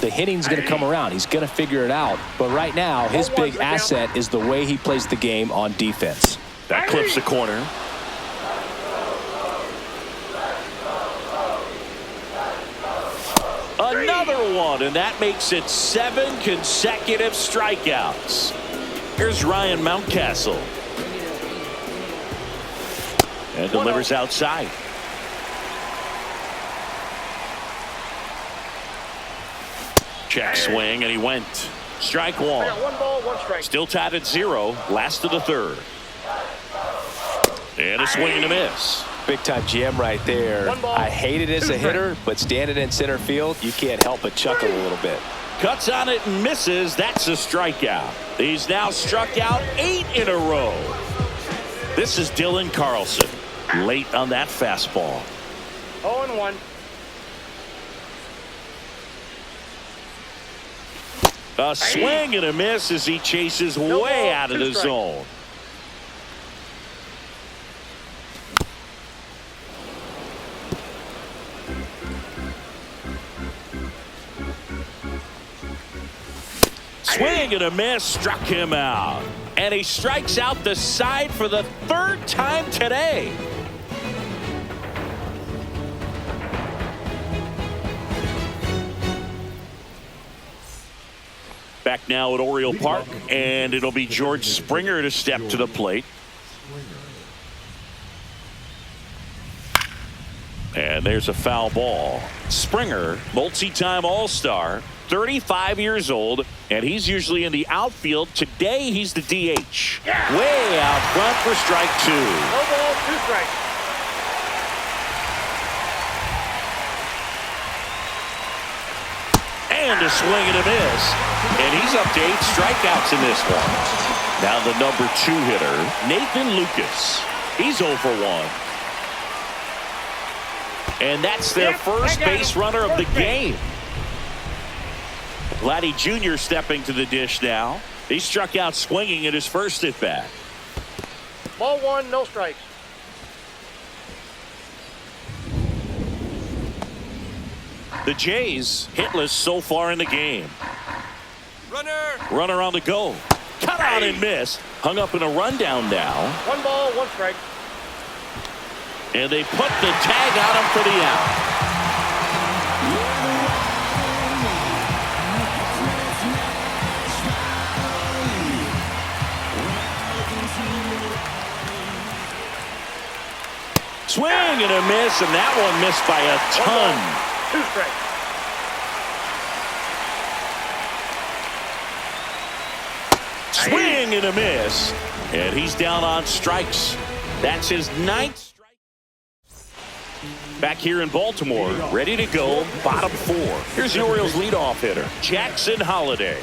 the hitting's going to come around. He's going to figure it out. But right now, his big asset is the way he plays the game on defense. That clips the corner. Another one, and that makes it 7 consecutive strikeouts. Here's Ryan Mountcastle. And delivers outside. Check swing, and he went. Strike one. 1 ball, 1 strike. Still tied at 0. Last of the third. And a swing and a miss. Big time jam right there. I hate it as a hitter, but standing in center field, you can't help but chuckle a little bit. Cuts on it and misses. That's a strikeout. He's now struck out 8 in a row. This is Dylan Carlson. Late on that fastball. 0-1. A swing and a miss as he chases way out of the zone. Swing and a miss, struck him out. And he strikes out the side for the 3rd time today. Back now at Oriole Park, and it'll be George Springer to step to the plate. And there's a foul ball. Springer, multi-time All-Star, 35 years old, and he's usually in the outfield. Today, he's the DH. Way out front for strike 2. 1 ball, 2 strikes. And a swing and a miss. And he's up to 8 strikeouts in this one. Now the number 2 hitter, Nathan Lucas. He's 0 for 1. And that's their first base runner of the game. Vladdy Jr. stepping to the dish now. He struck out swinging at his first at bat. Ball 1, no strikes. The Jays hitless so far in the game. Runner on the go. Cut on and miss. Hung up in a rundown now. 1 ball, 1 strike. And they put the tag on him for the out. Swing and a miss, and that one missed by a ton. 2 strikes. Swing and a miss, and he's down on strikes. That's his 9th strike. Back here in Baltimore, ready to go, bottom 4. Here's the Orioles leadoff hitter, Jackson Holliday.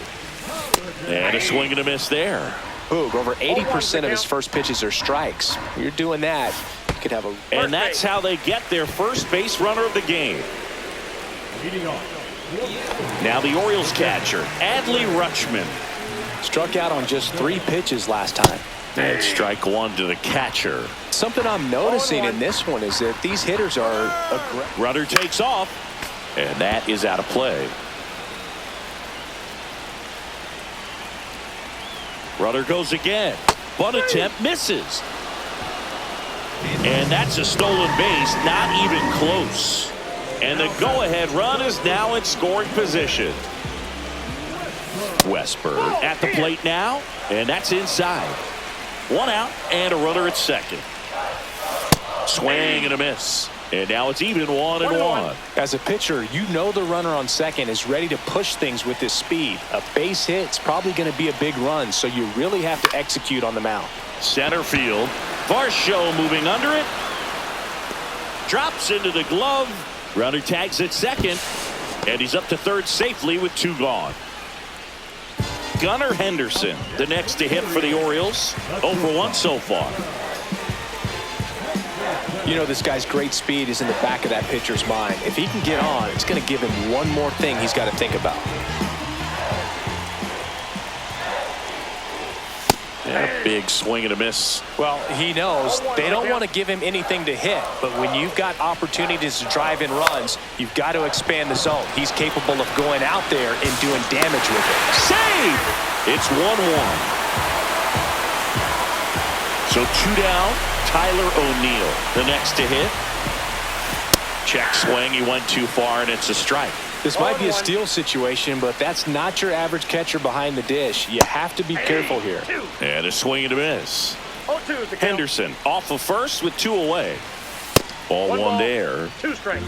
And a swing and a miss there. Boog, over 80% of his first pitches are strikes. You're doing that, you could have a... And that's how they get their first base runner of the game. Now the Orioles catcher, Adley Rutschman. Struck out on just 3 pitches last time. And strike 1 to the catcher. Something I'm noticing in this one is that these hitters are aggressive. Runner takes off, and that is out of play. Runner goes again. Bunt attempt misses. And that's a stolen base, not even close. And the go-ahead run is now in scoring position. Westburg at the plate now, and that's inside. 1 out and a runner at second. Swing and a miss. And now it's even 1-1. As a pitcher, you know the runner on second is ready to push things with his speed. A base hit's probably going to be a big run, so you really have to execute on the mound. Center field. Varsho moving under it. Drops into the glove. Runner tags at second. And he's up to third safely with 2 gone. Gunnar Henderson, the next to hit for the Orioles. 0 for 1 so far. You know, this guy's great speed is in the back of that pitcher's mind. If he can get on, it's going to give him one more thing he's got to think about. And a big swing and a miss. Well, he knows they don't want to give him anything to hit, but when you've got opportunities to drive in runs, you've got to expand the zone. He's capable of going out there and doing damage with it. Save! It's 1-1. So 2 down. Tyler O'Neill, the next to hit. Check swing. He went too far, and it's a strike. This might be a steal situation, but that's not your average catcher behind the dish. You have to be careful here. And a swing and a miss. 0-2 is the count. Henderson off of first with 2 away. Ball one there. 2 strikes.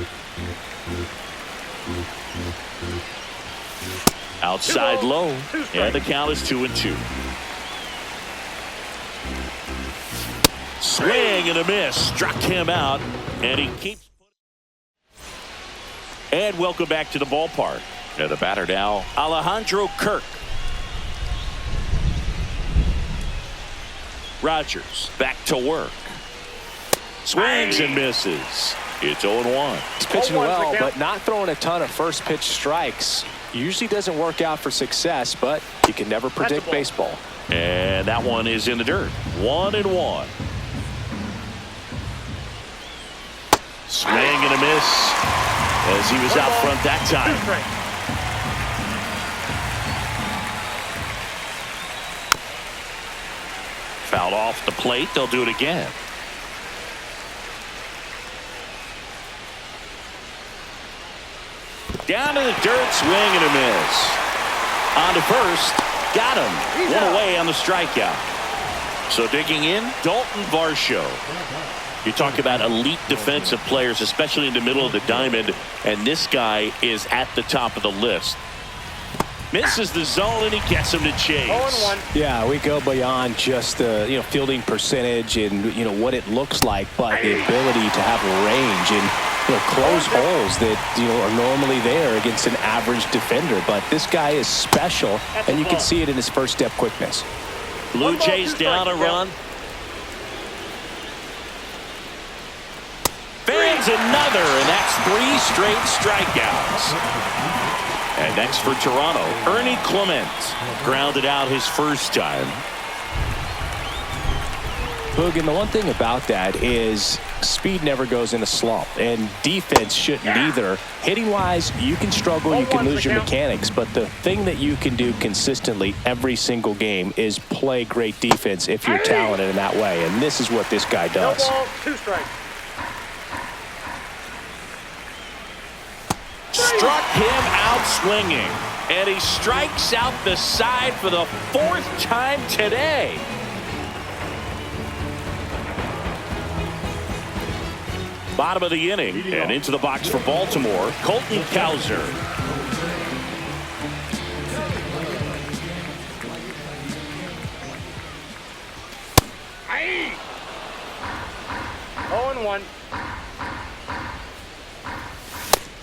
Outside low. And the count is 2-2. Swing and a miss. Struck him out. And he keeps. And welcome back to the ballpark. And the batter now, Alejandro Kirk. Rogers back to work. Swings and misses. It's 0-1. He's pitching well, but not throwing a ton of first pitch strikes. Usually doesn't work out for success, but you can never predict baseball. And that one is in the dirt. 1-1. Swing and a miss as he was out front that time. Fouled off the plate. They'll do it again. Down to the dirt, swing and a miss. On to first, got him. One away on the strikeout. So digging in, Dalton Varsho. You talk about elite defensive players, especially in the middle of the diamond, and this guy is at the top of the list. Misses the zone, and he gets him to chase. 0-1. Yeah, we go beyond just the fielding percentage and what it looks like, but the ability to have range and close holes that are normally there against an average defender. But this guy is special, and you can see it in his first step quickness. Blue Jays down a run. Fans another, and that's 3 straight strikeouts. And next for Toronto, Ernie Clement grounded out his first time. Boog, and the one thing about that is speed never goes in a slump, and defense shouldn't either. Hitting-wise, you can struggle, you can lose your mechanics, but the thing that you can do consistently every single game is play great defense if you're talented in that way, and this is what this guy does. No ball, 2 strikes. Struck him out swinging, and he strikes out the side for the 4th time today. Bottom of the inning, and into the box for Baltimore, Colton Cowser. Aye. 0-1.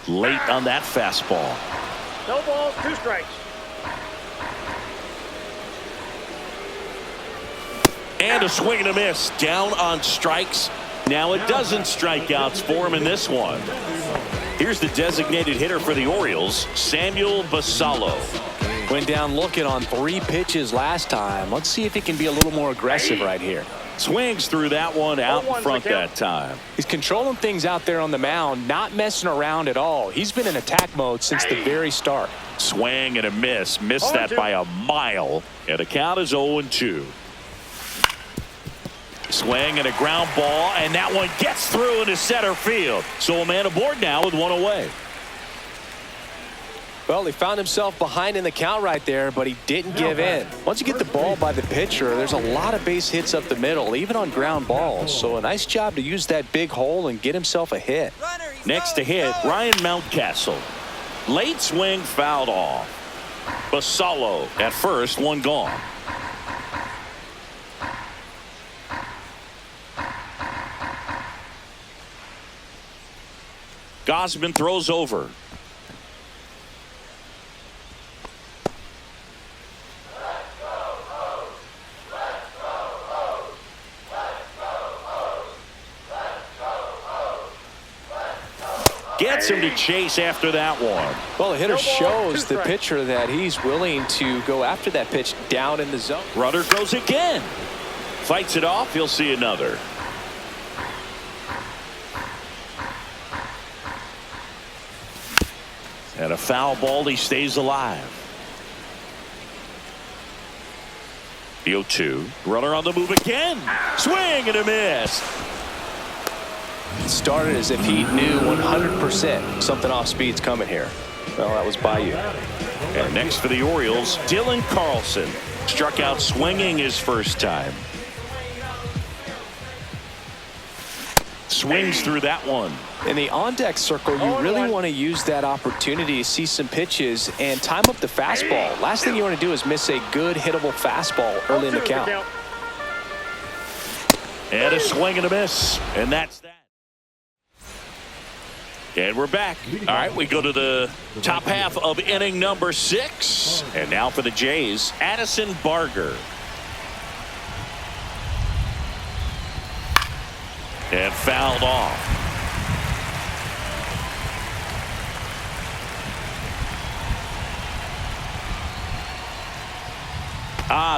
Late on that fastball. No balls, 2 strikes. And a swing and a miss. Down on strikes. Now 12 strikeouts for him in this one. Here's the designated hitter for the Orioles, Samuel Basallo. Went down looking on 3 pitches last time. Let's see if he can be a little more aggressive right here. Swings through that one out in front that time. He's controlling things out there on the mound, not messing around at all. He's been in attack mode since the very start. Swing and a miss. Missed that by a mile. And the count is 0-2. Swing and a ground ball, and that one gets through into center field. So a man aboard now with 1 away. Well, he found himself behind in the count right there, but he didn't give in. Once you get the ball by the pitcher, there's a lot of base hits up the middle, even on ground balls. So a nice job to use that big hole and get himself a hit. Next to hit, Ryan Mountcastle. Late swing fouled off. Basallo at first, 1 gone. Gausman throws over. Gets gets him to chase after that one. Well, the hitter No ball, shows 2 the strikes. pitcher that he's willing to go after that pitch down in the zone. Runner goes again. Fights it off. He'll see another. And a foul ball. He stays alive. The 0-2. Runner on the move again. Swing and a miss. It started as if he knew 100% something off speed's coming here. Well, that was by you. And next for the Orioles, Dylan Carlson. Struck out swinging his first time. Swings through that one. In the on-deck circle, you really want to use that opportunity to see some pitches and time up the fastball. Last thing you want to do is miss a good hittable fastball early in the 0-2 is count. And a swing and a miss. And that's that. And we're back. All right, we go to the top half of inning number 6. And now for the Jays, Addison Barger. And fouled off.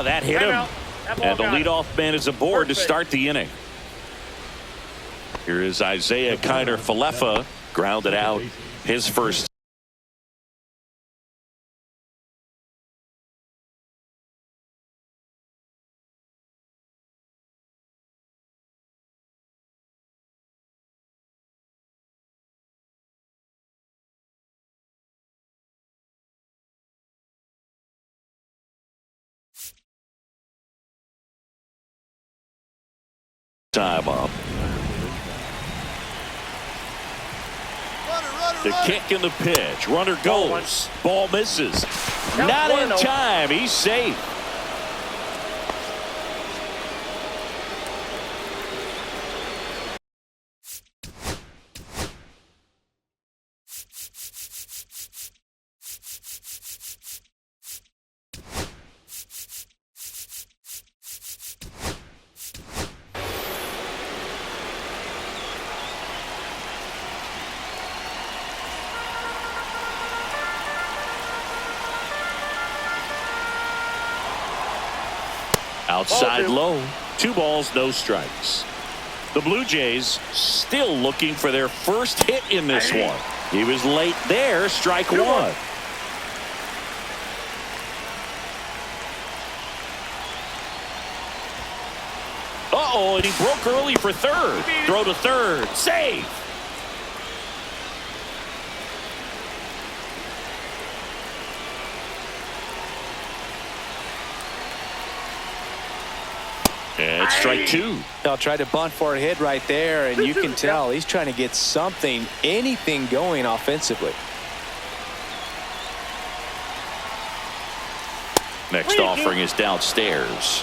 That hit him. And the leadoff man is aboard to start the inning. Here is Isaiah Kiner-Falefa. Grounded out his first. Time up. The kick and the pitch. Runner goes. Ball misses. Not in time. He's safe. Outside low. 2 balls, no strikes. The Blue Jays still looking for their first hit in this one. He was late there. Strike 1. Uh-oh, and he broke early for third. Throw to third. Save. And strike 2. I'll try to bunt for a hit right there, and you can tell he's trying to get something, anything going offensively. Next offering is downstairs.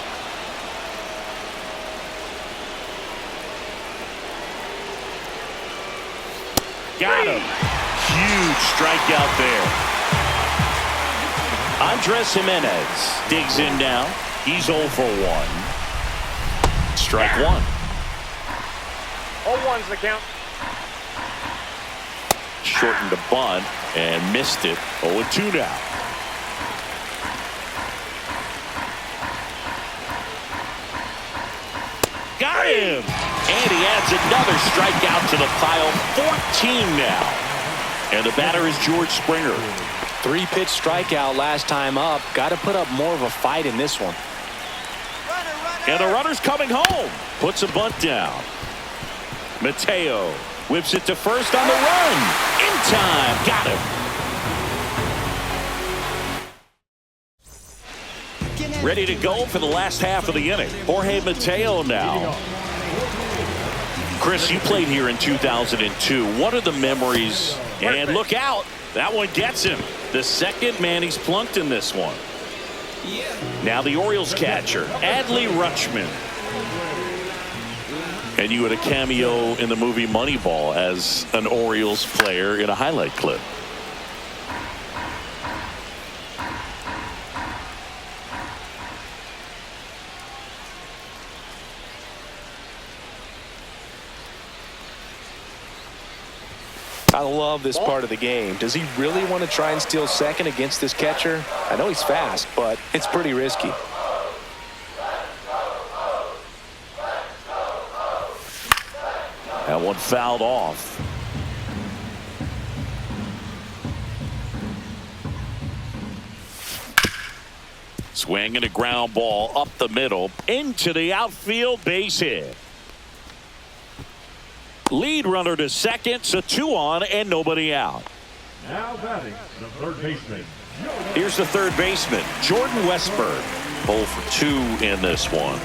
Got him. Huge strikeout there. Andres Jimenez digs in now. He's 0 for 1. Strike 1. 0-1's the count. Shortened the bunt and missed it. 0-2 now. Got him. And he adds another strikeout to the pile. 14 now. And the batter is George Springer. 3-pitch strikeout last time up. Got to put up more of a fight in this one. And the runner's coming home. Puts a bunt down. Mateo whips it to first on the run. In time. Got him. Ready to go for the last half of the inning. Jorge Mateo now. Chris, you played here in 2002. What are the memories? And look out. That one gets him. The second man he's plunked in this one. Now the Orioles catcher, Adley Rutschman. And you had a cameo in the movie Moneyball as an Orioles player in a highlight clip. I love this part of the game. Does he really want to try and steal second against this catcher? I know he's fast, but it's pretty risky. That one fouled off. Swing and a ground ball up the middle into the outfield, base hit. Lead runner to second, so 2 on and nobody out. Now batting the third baseman. Here's the third baseman, Jordan Westburg. 0 for 2 in this one.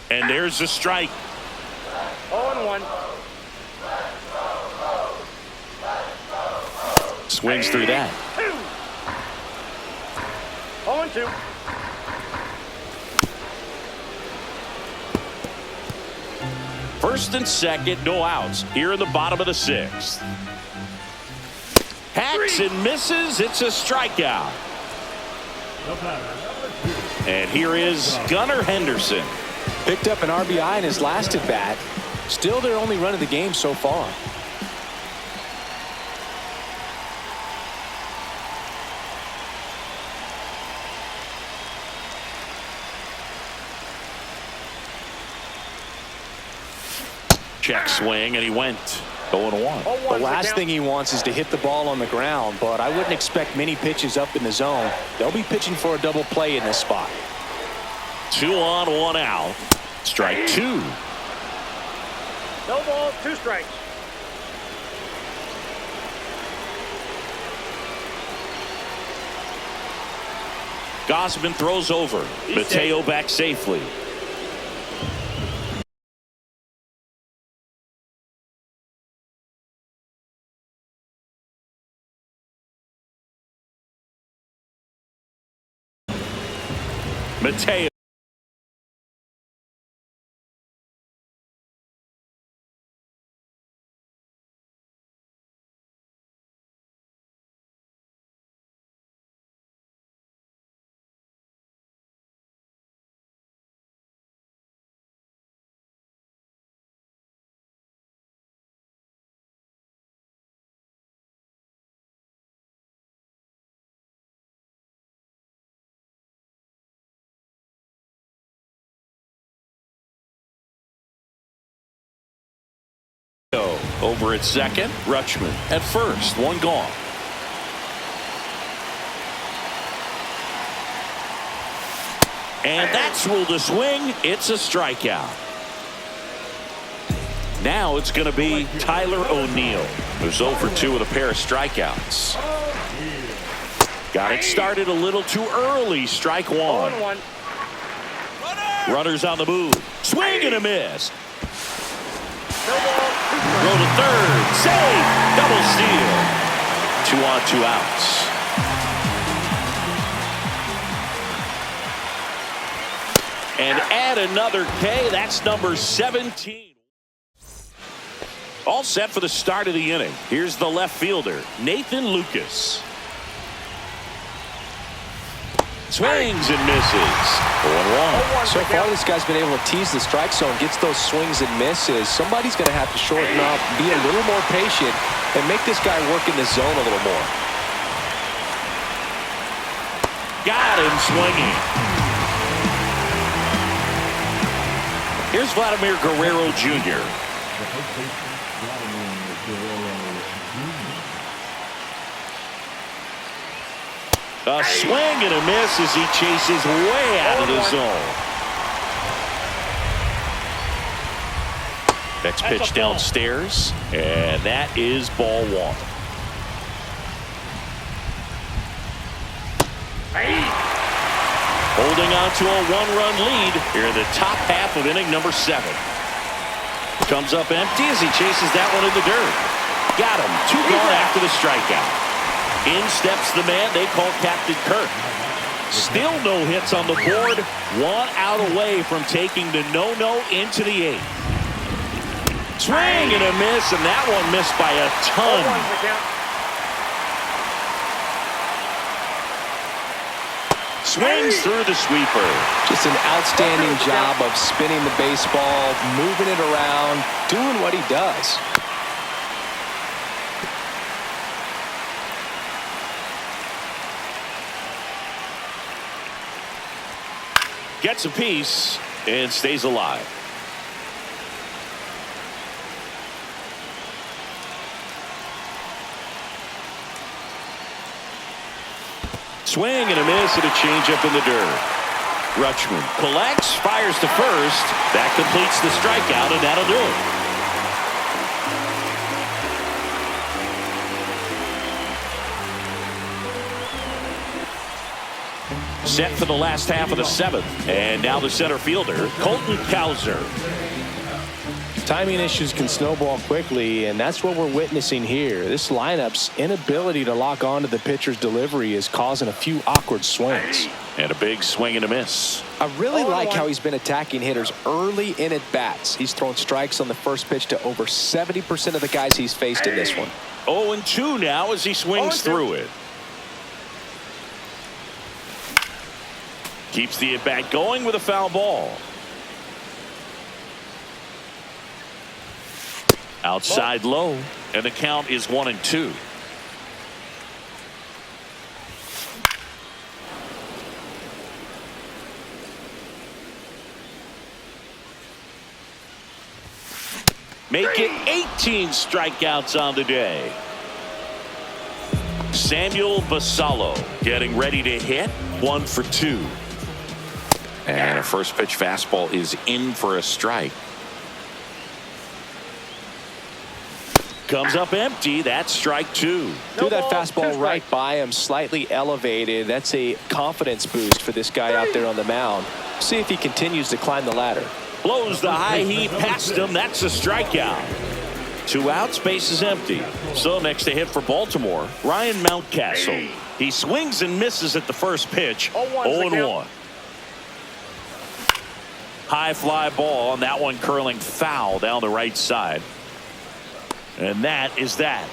And there's the strike. 0-1. Swings through that. 0-2. First and second, no outs. Here in the bottom of the 6th. Hacks and misses. It's a strikeout. And here is Gunnar Henderson. Picked up an RBI in his last at bat. Still their only run of the game so far. Check swing, and he went 0-1. The last thing he wants is to hit the ball on the ground, but I wouldn't expect many pitches up in the zone. They'll be pitching for a double play in this spot. 2 on, 1 out. Strike 2. No balls, 2 strikes. Gausman throws over. Mateo back safely. Mateo. Over at second, Rutschman at first, 1 gone. And that's ruled a swing. It's a strikeout. Now it's going to be Tyler O'Neill, who's 0 for 2 with a pair of strikeouts. Got it started a little too early. Strike 1. 0-1. Runners on the move. Swing and a miss. No balls, 2 strikes. Throw to third. Save. Double steal. 2 on, 2 outs. And add another K. That's number 17. All set for the start of the inning. Here's the left fielder, Nathan Lucas. Swings and misses. 0-1. So far, this guy's been able to tease the strike zone, gets those swings and misses. Somebody's going to have to shorten up, be a little more patient, and make this guy work in the zone a little more. Got him swinging. Here's Vladimir Guerrero Jr. A swing and a miss as he chases way out of the zone. Next pitch downstairs, and that is ball 1. Holding on to a 1-run lead here in the top half of inning number 7. Comes up empty as he chases that one in the dirt. Got him. 2 gone after the strikeout. In steps the man they call Captain Kirk. Still no hits on the board. 1 out away from taking the no-no into the 8th. Swing and a miss, and that one missed by a ton. 0-1. swings through the sweeper. Just an outstanding job of spinning the baseball, moving it around, doing what he does. Gets a piece and stays alive. Swing and a miss and a changeup in the dirt. Rutschman collects, fires to first. That completes the strikeout, and that'll do it. Set for the last half of the seventh. And now the center fielder, Colton Cowser. Timing issues can snowball quickly, and that's what we're witnessing here. This lineup's inability to lock onto the pitcher's delivery is causing a few awkward swings. And a big swing and a miss. I really like how he's been attacking hitters early in at bats. He's thrown strikes on the first pitch to over 70% of the guys he's faced in this one. 0-2 now as he swings through it. Keeps the at-bat going with a foul ball. Outside low, and the count is 1-2. Make it 18 strikeouts on the day. Samuel Basallo getting ready to hit. 1 for 2. And a first pitch fastball is in for a strike. Comes up empty. That's strike 2. Threw that fastball right by him, slightly elevated. That's a confidence boost for this guy out there on the mound. See if he continues to climb the ladder. Blows the high heat past him. That's a strikeout. 2 outs, base is empty. So next to hit for Baltimore, Ryan Mountcastle. He swings and misses at the first pitch. 0-1. High fly ball, and that one curling foul down the right side. And that is that.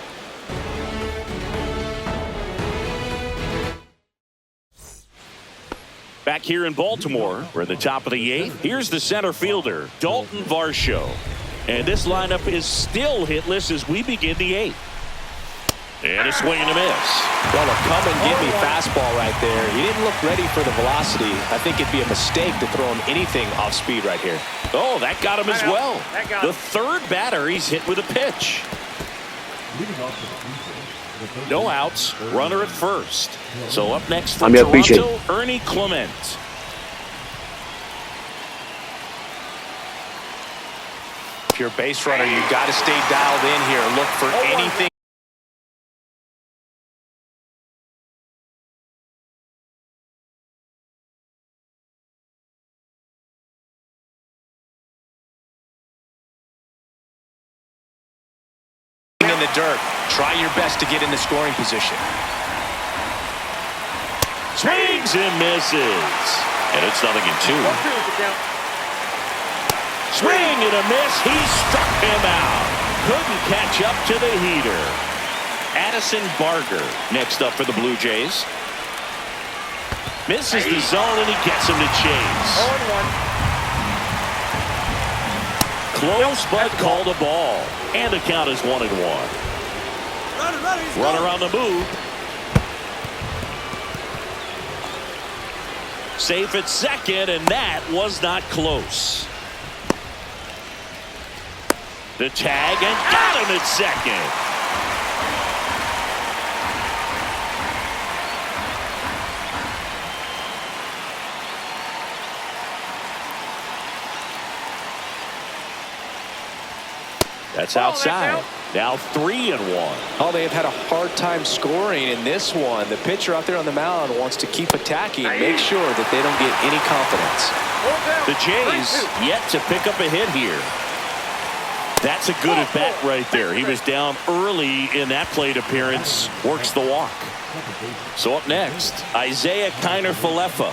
Back here in Baltimore, we're at the top of the 8th. Here's the center fielder, Dalton Varsho. And this lineup is still hitless as we begin the 8th. And a swing and a miss. Well, a come and get me fastball right there. He didn't look ready for the velocity. I think it'd be a mistake to throw him anything off speed right here. Oh, that got him as well. The third batter he's hit with a pitch. No outs, runner at first. So up next for Toronto, Ernie Clement. If you're a base runner, you got to stay dialed in here. Look for anything. In the dirt. Try your best to get into scoring position. Swings and misses. And it's 0-2. Swing and a miss. He struck him out. Couldn't catch up to the heater. Addison Barger next up for the Blue Jays. Misses the zone and he gets him to chase. 0-1. Close but called a ball. And the count is 1-1. Runner on the move. Safe at second, and that was not close. The tag, and got him at second. That's outside. Now 3-1. Oh, they have had a hard time scoring in this one. The pitcher out there on the mound wants to keep attacking, make sure that they don't get any confidence. The Jays yet to pick up a hit here. That's a good at bat right there. He was down early in that plate appearance. Works the walk. So up next, Isaiah Kiner-Falefa.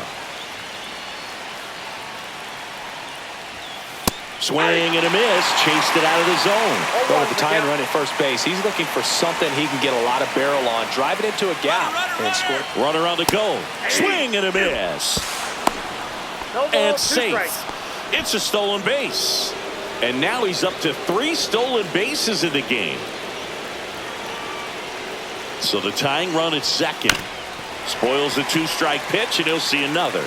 Swing and a miss. Chased it out of the zone. But with the tying run at first base, he's looking for something he can get a lot of barrel on. Drive it into a gap and score. Runner on the go. Swing and a miss. And safe. It's a stolen base. And now he's up to 3 stolen bases in the game. So the tying run at second spoils the 2-strike pitch, and he'll see another.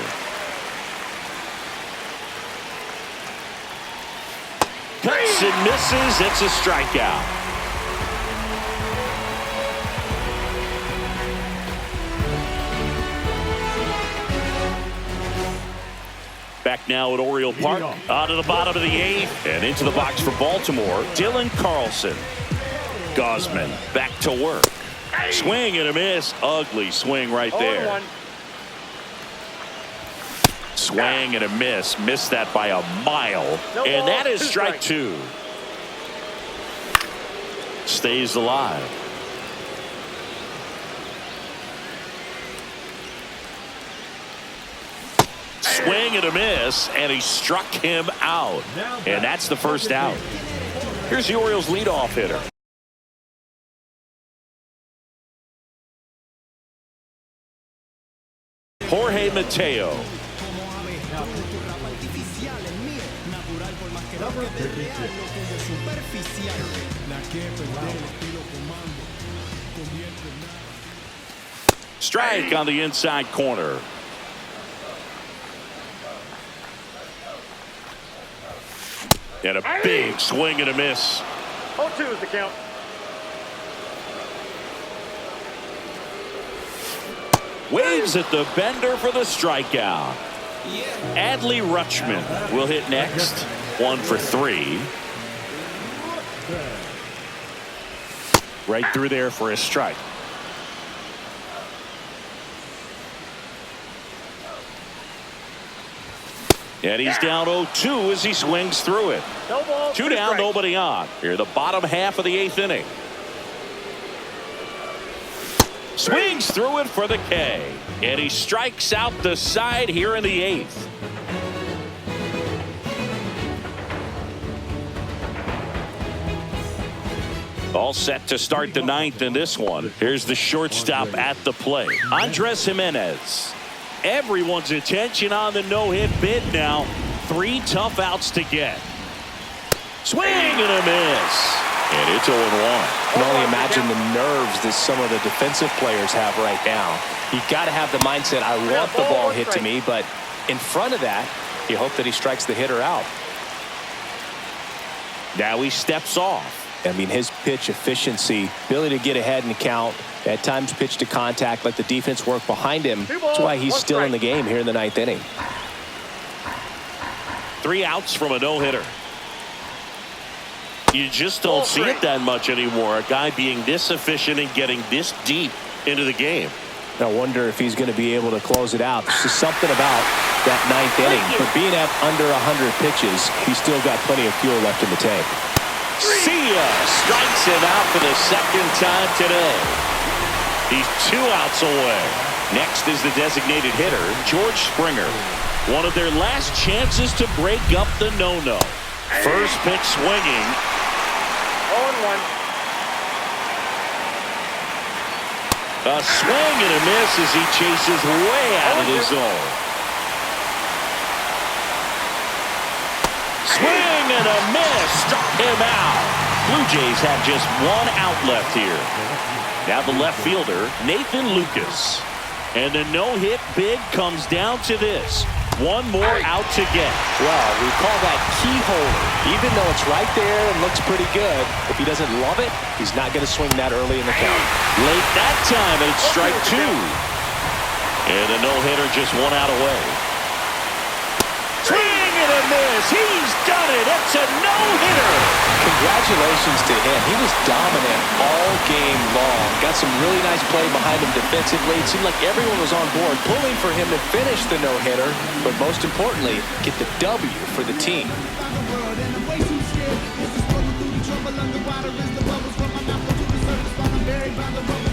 Cuts and misses. It's a strikeout. Back now at Oriole Park. Out of the bottom of the 8th. And into the box for Baltimore. Dylan Carlson. Gosman back to work. Swing and a miss. Ugly swing right there. Swing and a miss. Missed that by a mile. And that is strike 2. Stays alive. Swing and a miss, and he struck him out. And that's the first out. Here's the Orioles' leadoff hitter. Jorge Mateo. Strike on the inside corner. And a big swing and a miss. 0-2 is the count. Waves at the bender for the strikeout. Adley Rutschman will hit next. 1 for 3. Right through there for a strike. And he's down 0-2 as he swings through it. 2 down, nobody on. Here, the bottom half of the 8th inning. Swings through it for the K. And he strikes out the side here in the 8th. All set to start the 9th in this one. Here's the shortstop at the plate. Andres Jimenez. Everyone's attention on the no-hit bid now. 3 tough outs to get. Swing and a miss. And it's 0-1. I can only imagine the nerves that some of the defensive players have right now. You got to have the mindset, I want the ball hit to me, but in front of that, you hope that he strikes the hitter out. Now he steps off. I mean, his pitch efficiency, ability to get ahead in the count, at times pitch to contact, let the defense work behind him. That's why he's still in the game here in the 9th inning. 3 outs from a no-hitter. You just don't see it that much anymore. A guy being this efficient and getting this deep into the game. I wonder if he's going to be able to close it out. There's just something about that 9th inning. But being at under 100 pitches, he's still got plenty of fuel left in the tank. See ya! Strikes him out for the 2nd time today. He's 2 outs away. Next is the designated hitter, George Springer. One of their last chances to break up the no-no. First pitch swinging. 0-1. A swing and a miss as he chases way out of the zone. Swing and a miss. Struck him out. Blue Jays have just 1 out left here. Now the left fielder, Nathan Lucas. And the no-hit bid comes down to this. 1 more out to get. Well, we call that keyhole. Even though it's right there and looks pretty good, if he doesn't love it, he's not going to swing that early in the count. Late that time, and it's strike 2. And a no-hitter just 1 out away. Swing and a miss. He's done it. It's a no-hitter. Congratulations to him. He was dominant all game long. Got some really nice play behind him defensively. It seemed like everyone was on board, pulling for him to finish the no-hitter, but most importantly, get the W for the team. Buried by the